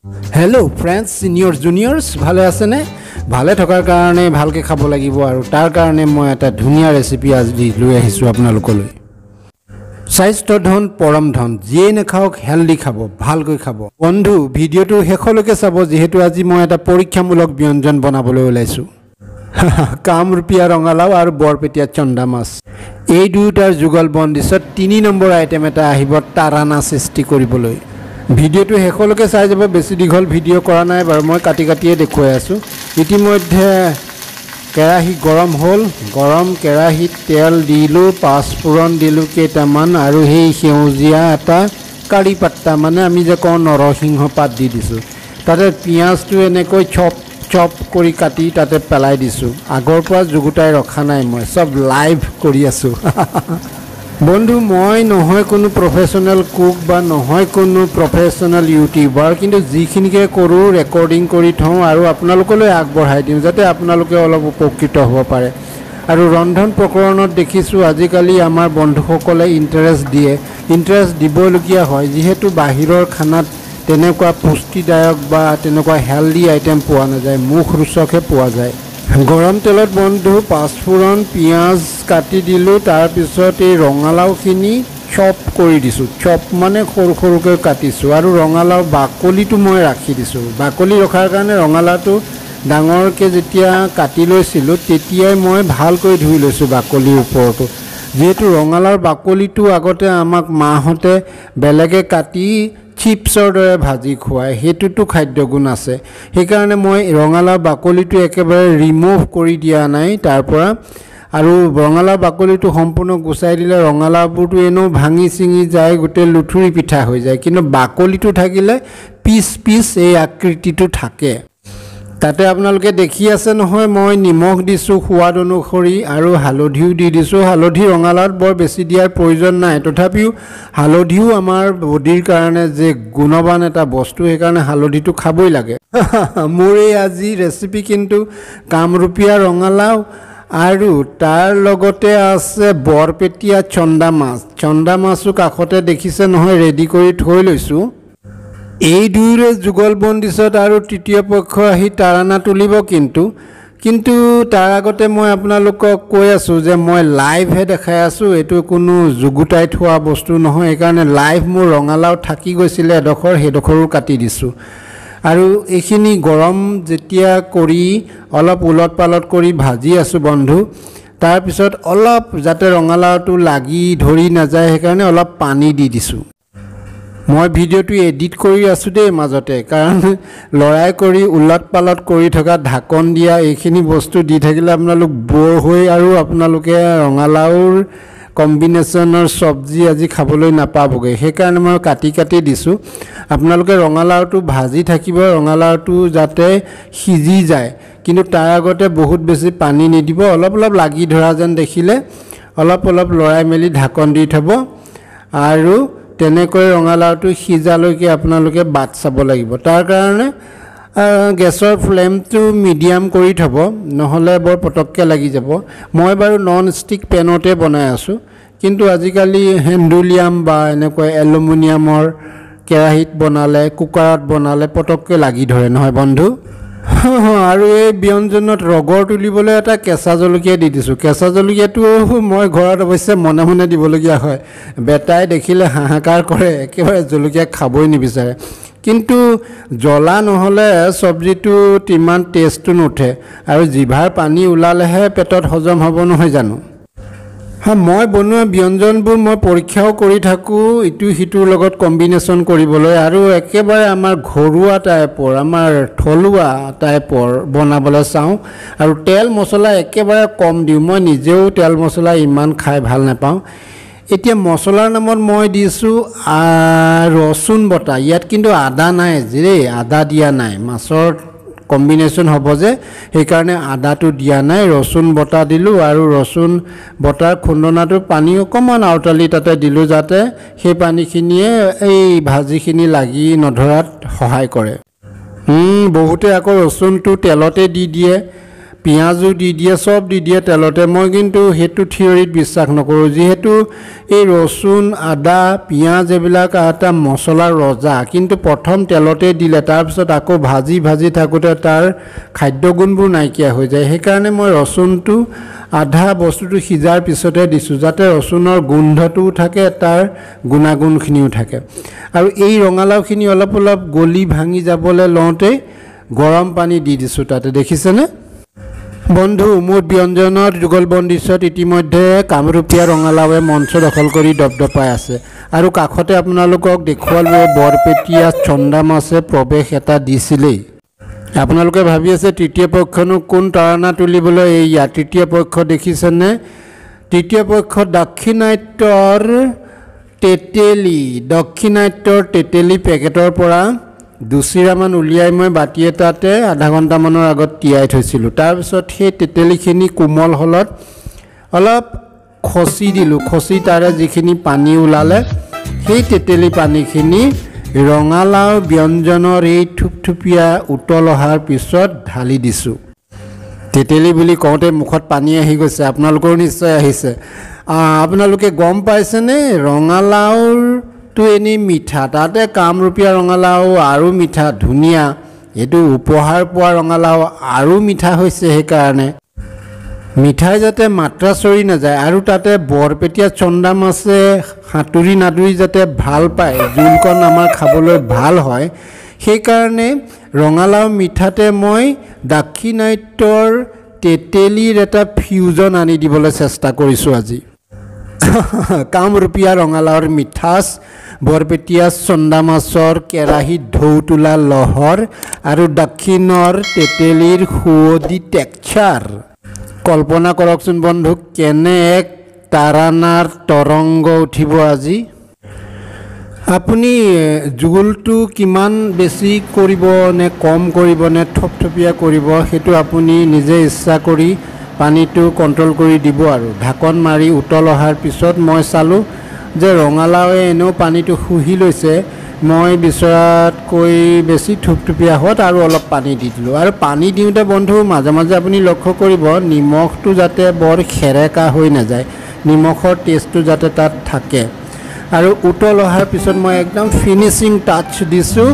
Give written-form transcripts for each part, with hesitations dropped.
Hello friends seniors juniors ভালে আছে নে ভালে থকাৰ কাৰণে ভালকে খাব লাগিব আৰু তাৰ কাৰণে মই এটা ধুনিয়া ৰেচিপি আজি লৈ আহিছো আপোনালোকলৈ স্বাস্থ্য ধন পৰম ধন যিয়ে নেখাওক হেলদি খাব ভালকৈ খাব বন্ধু ভিডিওটো শেষলৈকে চাব যেহেতু আজি মই এটা পৰীক্ষামূলক ব্যঞ্জন বনাবলৈ ওলাইছো কামৰূপীয়া ৰঙালাও আৰু বৰপেটীয়া চন্দা মাছ এই দুটাৰ যুগল বন্দিছত 3 নম্বৰ আইটেম এটা আহিব তাৰানা সৃষ্টি কৰিবলৈ ভিডিওটো হেকলকে চাই যাব বেছি দীঘল ভিডিও কৰা নাই বাৰু মই কাটি কাটিয়ে দেখুৱাই আছো ইতিমধ্যে কেৰাহী গৰম হ'ল গৰম কেৰাহীত তেল দিলো পাঁচফোৰণ দিলো কেইটামান আৰু হেই সেউজিয়া এটা কাৰি পাত্তা মানে আমি যে কোন নৰসিংহ পাত দি দিছো তাতে পিয়াজটো এনেকৈ চপ কৰি কাটি তাতে পেলাই দিছো আগৰ পৰা জুগুটাই ৰখা নাই মই সব লাইভ কৰি আছো বন্ধু মই নহয় কোনো প্ৰফেশনাল কুক বা নহয় কোনো প্ৰফেশনাল ইউটিউবাৰ কিন্তু যিখিনিকে কৰো ৰেকৰ্ডিং কৰি থওঁ আৰু আপোনালোকলৈ আগবঢ়াই দিওঁ যাতে আপোনালোকে অলপ উপকৃত হ'ব পাৰে আৰু ৰন্ধন প্ৰকৰণত দেখিছো আজিকালি আমাৰ বন্ধুসকলে ইন্টাৰেষ্ট দিবলগীয়া হয় যেহেতু বাহিৰৰ খানাত তেনেকুৱা পুষ্টিদায়ক বা তেনেকুৱা হেলদি আইটেম পোৱা নাযায় মুখ ৰুচকহে পোৱা যায় গৰম তেলত বন্ধু পাঁচফোৰণ পিয়াজ কাটি দিলো তাৰ পিছত এই ৰঙালাওখিনি চপ কৰি দিছো চপ মানে সৰু কাটিছো আৰু ৰঙালাও বাকলিটো মই ৰাখি দিছো বাকলি ৰখাৰ কাৰণে ৰঙালাওটো ডাঙৰকে যেতিয়া কাটি লৈছিলো তেতিয়াই মই ভালকৈ ধুই লৈছো বাকলিৰ ওপৰটো যেহেতু ৰঙালাওৰ বাকলিটো আগতে আমাক মাহতে বেলেগে কাটি চিপছৰ দৰে ভাজি খুৱাই হেতুটো খাদ্যগুণ আছে সেইকাৰণে মই ৰঙালাও বাকলিটো একেবাৰে ৰিমুভ কৰি দিয়া নাই তাৰ পৰা আৰু ৰঙালাও বাকলিটো সম্পূৰ্ণ গুচাই দিলে ৰঙালাওটো এনো ভাঙি চিঙি যায় গোটে লুঠুৰি পিঠা হৈ যায় কিন্তু বাকলিটো থাকিলে পিচ এই আকৃতিটো থাকে তাতে আপোনালোকে দেখি আছে নহয় মই নিমখ দিছো সোৱাদ অনুসৰি আৰু হালধিও দি দিছো হালধি ৰঙালাওত বৰ বেছি দিয়াৰ প্ৰয়োজন নাই তথাপিও হালধিও আমাৰ বডিৰ কাৰণে যে গুণবান এটা বস্তু সেইকাৰণে হালধিটো খাবই লাগে মোৰ এই আজি ৰেচিপি কিন্তু কামৰূপীয়া ৰঙালাও আৰু তাৰ লগতে আছে বৰপেটীয়া চন্দা মাছও কাখতে দেখিছে নহয় ৰেডি কৰি থৈ লৈছো এই দুইৰে যুগল বন্দিছত আৰু তৃতীয় পক্ষ আহি তাৰানা তুলিব কিন্তু তাৰ আগতে মই আপোনালোকক কৈ আছো যে মই লাইভ হে দেখাই আছো এটো কোনো জুগুটাই থোৱা বস্তু নহয় সেইকাৰণে লাইভ মোৰ ৰঙালাও থাকি গৈছিল হেডখৰো কাটি দিছো আৰু এইখিনি গৰম যেতিয়া কৰি অলপ উলট পালট কৰি ভাজি আছো বন্ধু তাৰ পিছত অলপ যাতে ৰঙালাওটো লাগি ধৰি নাযায় সেইকাৰণে অলপ পানী দি দিছো মই ভিডিওটো এডিট কৰি আছো দে মাজতে কাৰণ লৰাই কৰি উলট পালট কৰি থকা ঢাকন দিয়া এইখিনি বস্তু দি থাকিলে আপোনালোক বৰ হৈ আৰু আপোনালোকে ৰঙালাওৰ কম্বিনেশনৰ সবজি আজি খাবলৈ নাপাবগে সেইকাৰণে মই কাটি দিছো আপোনালোকে ৰঙালাওটো ভাজি থাকিব ৰঙালাওটো যাতে সিজি যায় কিন্তু তাৰ আগতে বহুত বেছি পানী নিদিব অলপ লাগি ধৰা যেন দেখিলে অলপ লৰাই মেলি ঢাকন দি থব আৰু তেনেকৈ ৰঙালাওটো সিজালৈকে আপোনালোকে বাট চাব লাগিব তাৰ কাৰণে গেছৰ ফ্লেমটো মিডিয়াম কৰি থব নহলে বৰ পটককে লাগি যাব মই বাৰু নন ষ্টিক পেনতে বনাই আছো কিন্তু আজিকালি হেণ্ডুলিয়াম বা এনেকৈ এলুমিনিয়ামৰ কেৰাহীত বনালে কুকাৰত বনালে পটককে লাগি ধৰে নহয় বন্ধু আৰু এই ব্যঞ্জনত ৰগৰ তুলিবলৈ এটা কেঁচা জলকীয়া দি দিছো কেঁচা জলকীয়াটো মই ঘৰত অৱশ্যে মনে দিবলগীয়া হয় বেটাই দেখিলে হাহাকাৰ কৰে একেবাৰে জলকীয়া খাবই নিবিচাৰে কিন্তু জ্বলা নহলে সবজিটো তিমান টেষ্টটো নুঠে আৰু জিভাৰ পানী ওলালেহে পেটত হজম হ'ব নহয় জানো মই বনোৱা ব্যঞ্জনবোৰ মই পৰীক্ষাও কৰি থাকো ইটো হিটোৰ লগত কম্বিনেশন কৰিবলৈ আৰু একেবাৰে আমাৰ ঘৰুৱা টাইপৰ আমাৰ থলুৱা টাইপৰ বনাবলৈ চাও আৰু তেল মছলা একেবাৰে কম দিও মই নিজেও তেল মছলা ইমান খাই ভাল নাপাওঁ এতিয়া মছলাৰ নামত মই দিছো ৰসুন বটা ইয়াত কিন্তু আদা নাই যে আদা দিয়া নাই মাছৰ কম্বিনেশন হ'ব যে সেইকাৰণে আদাটো দিয়া নাই ৰসুন বটা দিলো আৰু ৰসুন বটাৰ খুন্দনাটো পানী অকমান আউটালি তাতে দিলো যাতে সেই পানীখিনিয়ে এই ভাজিখিনি লাগি নধৰাত সহায় কৰে বহুতে আকৌ ৰসুনটো তেলতে দি দিয়ে পিঁয়াজো দি দিয়ে, চব দি দিয়ে তেলতে। মই কিন্তু সেইটো থিয়ৰিত বিশ্বাস নকৰোঁ, যিহেতু এই ৰচুন, আদা, পিঁয়াজ এইবিলাক এটা মছলাৰ ৰজা, কিন্তু প্ৰথম তেলতে দিলে তাৰপিছত আকৌ ভাজি ভাজি থাকোঁতে তাৰ খাদ্যগুণবোৰ নাইকিয়া হৈ যায়। সেইকাৰণে মই ৰচুনটো আধা বস্তুটো সিজাৰ পিছতে দিছোঁ, যাতে ৰচুনৰ গোন্ধটোও থাকে, তাৰ গুণাগুণখিনিও থাকে। আৰু এই ৰঙালাওখিনি অলপ অলপ গলি ভাঙি যাবলৈ লওঁতে গৰম পানী দি দিছোঁ তাতে, দেখিছেনে বন্ধু? মোৰ ব্যঞ্জনৰ যুগলবন্দীছত ইতিমধ্যে কামৰূপীয়া ৰঙালাওৱে মঞ্চ দখল কৰি দপদপাই আছে। আৰু কাষতে আপোনালোকক দেখুৱালোঁ বৰপেটীয়া চন্দা মাছে প্ৰৱেশ এটা দিছিলেই। আপোনালোকে ভাবি আছে তৃতীয় পক্ষনো কোন তাৰণা তুলিবলৈ এইয়া তৃতীয় পক্ষ দেখিছেনে? তৃতীয় পক্ষ দাক্ষিণাত্যৰ তেতেলী পেকেটৰ পৰা 2 চিৰামান উলিয়াই মই বাতি এটাতে আধা ঘণ্টামানৰ আগত তিয়াই থৈছিলোঁ। তাৰপিছত সেই তেতেলীখিনি কোমল হলত অলপ খচি দিলোঁ, খচি তাৰে যিখিনি পানী ওলালে সেই তেতেলী পানীখিনি ৰঙালাও ব্যঞ্জনৰ এই থুপথুপীয়া উতল অহাৰ পিছত ঢালি দিছোঁ। তেতেলী বুলি কওঁতে মুখত পানী আহি গৈছে, আপোনালোকৰ নিশ্চয় আহিছে। আপোনালোকে গম পাইছেনে ৰঙালাওটো এনেই মিঠা, তাতে কামৰূপীয়া ৰঙালাও আৰু মিঠা, ধুনীয়া। এইটো উপহাৰ পোৱা ৰঙালাও আৰু মিঠা হৈছে, সেইকাৰণে মিঠাই যাতে মাত্ৰা চৰি নাযায়। আৰু তাতে বৰপেটীয়া চন্দা মাছে সাঁতুৰি নাদুৰি যাতে ভাল পায়, জোলকণ আমাৰ খাবলৈ ভাল হয়, সেইকাৰণে ৰঙালাও মিঠাতে মই দাক্ষিণাত্যৰ তেতেলীৰ এটা ফিউজন আনি দিবলৈ চেষ্টা কৰিছোঁ আজি। কামৰূপীয়া ৰঙালাওৰ মিঠাচ, বৰপেটীয়া চন্দা মাছৰ কেৰাহীত ঢৌ তোলা লহৰ আৰু দক্ষিণৰ তেতেলীৰ সুৱদি টেক্সাৰ। কল্পনা কৰকচোন বন্ধু, কেনে এক তাৰানাৰ তৰংগ উঠিব আজি। আপুনি জোলটো কিমান বেছি কৰিব নে কম কৰিব নে থপথপীয়া কৰিব, সেইটো আপুনি নিজে ইচ্ছা কৰি পানীটো কণ্ট্ৰল কৰি দিব। আৰু ঢাকন মাৰি উতল অহাৰ পিছত মই চালোঁ যে ৰঙালাওৱে এনেও পানীটো শুহি লৈছে, মই বিচৰাতকৈ বেছি থুপথুপীয়া হোৱাত আৰু অলপ পানী দি দিলোঁ। আৰু পানী দিওঁতে বন্ধু মাজে মাজে আপুনি লক্ষ্য কৰিব নিমখটো যাতে বৰ খেৰেকা হৈ নাযায়, নিমখৰ টেষ্টটো যাতে তাত থাকে। আৰু উতল অহাৰ পিছত মই একদম ফিনিচিং টাচ দিছোঁ,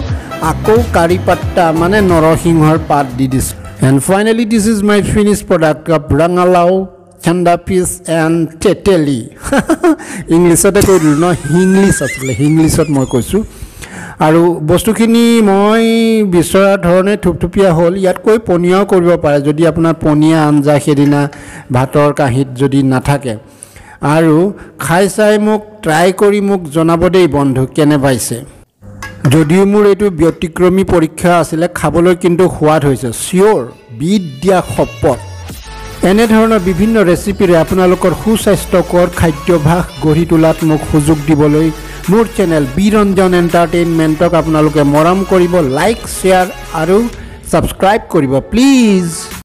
আকৌ কাৰি পাত্তা মানে নৰসিংহৰ পাত দি দিছোঁ। And finally this is my finish product of ৰঙালাও, চন্দা পিচ এণ্ড তেতেলী। ইংলিছতে কৈ দিলোঁ ন, হিংলিছ আছিলে, হিংলিছত মই কৈছোঁ। আৰু বস্তুখিনি মই বিচৰা ধৰণে থুপথুপীয়া হ'ল। ইয়াতকৈ পনীয়াও কৰিব পাৰে যদি আপোনাৰ পনীয়া আঞ্জা সেইদিনা ভাতৰ কাঁহীত যদি নাথাকে। আৰু খাই চাই মোক ট্ৰাই কৰি মোক জনাব দেই বন্ধু কেনে পাইছে। যদিও মোৰ এইটো ব্যতিক্ৰমী পৰীক্ষা আছিলে, খাবলৈ কিন্তু সোৱাদ হৈছে, চিয়'ৰ, বিধ দিয়া শপত। এনেধৰণৰ বিভিন্ন ৰেচিপিৰে আপোনালোকৰ সুস্বাস্থ্যকৰ খাদ্যাভ্যাস গঢ়ি তোলাত মোক সুযোগ দিবলৈ মোৰ চেনেল বিৰঞ্জন এণ্টাৰটেইনমেণ্টক আপোনালোকে মৰম কৰিব, লাইক, শ্বেয়াৰ আৰু ছাবস্ক্ৰাইব কৰিব প্লিজ।